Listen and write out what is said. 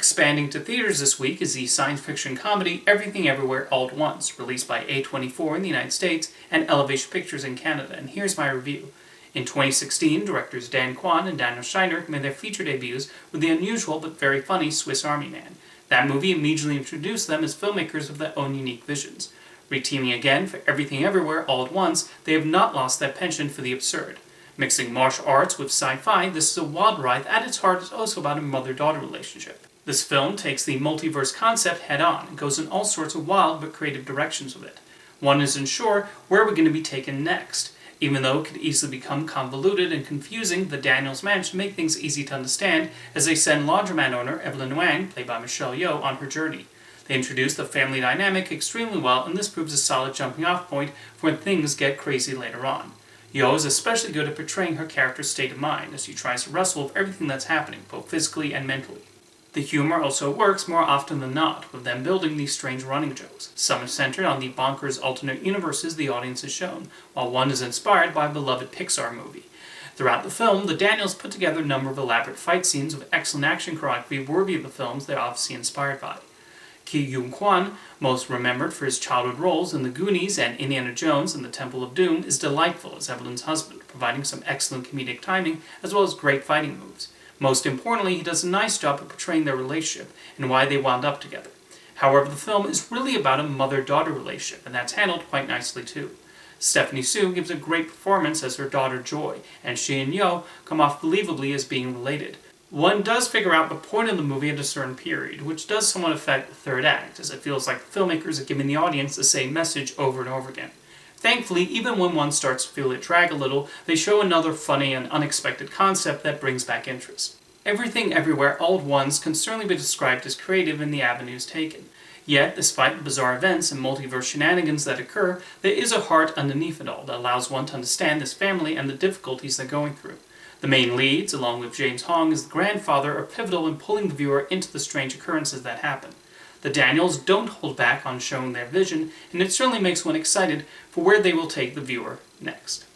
Expanding to theaters this week is the science fiction comedy Everything Everywhere All at Once, released by A24 in the United States and Elevation Pictures in Canada, and here's my review. In 2016, directors Dan Kwan and Daniel Scheinert made their feature debuts with the unusual but very funny Swiss Army Man. That movie immediately introduced them as filmmakers with their own unique visions. Reteaming again for Everything Everywhere All at Once, they have not lost their penchant for the absurd. Mixing martial arts with sci-fi, this is a wild ride that at its heart is also about a mother-daughter relationship. This film takes the multiverse concept head-on and goes in all sorts of wild but creative directions with it. One isn't sure where we're going to be taken next. Even though it could easily become convoluted and confusing, the Daniels managed to make things easy to understand as they send laundromat owner Evelyn Wang, played by Michelle Yoeh, on her journey. They introduce the family dynamic extremely well, and this proves a solid jumping-off point for when things get crazy later on. Yoeh is especially good at portraying her character's state of mind as she tries to wrestle with everything that's happening, both physically and mentally. The humor also works more often than not, with them building these strange running jokes. Some are centered on the bonkers alternate universes the audience is shown, while one is inspired by a beloved Pixar movie. Throughout the film, the Daniels put together a number of elaborate fight scenes with excellent action choreography worthy of the films they're obviously inspired by. Ki Yoon Kwan, most remembered for his childhood roles in The Goonies and Indiana Jones and the Temple of Doom, is delightful as Evelyn's husband, providing some excellent comedic timing as well as great fighting moves. Most importantly, he does a nice job of portraying their relationship and why they wound up together. However, the film is really about a mother-daughter relationship, and that's handled quite nicely too. Stephanie Soo gives a great performance as her daughter Joy, and she and Yoeh come off believably as being related. One does figure out the point of the movie at a certain period, which does somewhat affect the third act, as it feels like the filmmakers are giving the audience the same message over and over again. Thankfully, even when one starts to feel it drag a little, they show another funny and unexpected concept that brings back interest. Everything Everywhere All at Once can certainly be described as creative in the avenues taken. Yet, despite the bizarre events and multiverse shenanigans that occur, there is a heart underneath it all that allows one to understand this family and the difficulties they're going through. The main leads, along with James Hong as the grandfather, are pivotal in pulling the viewer into the strange occurrences that happen. The Daniels don't hold back on showing their vision, and it certainly makes one excited for where they will take the viewer next.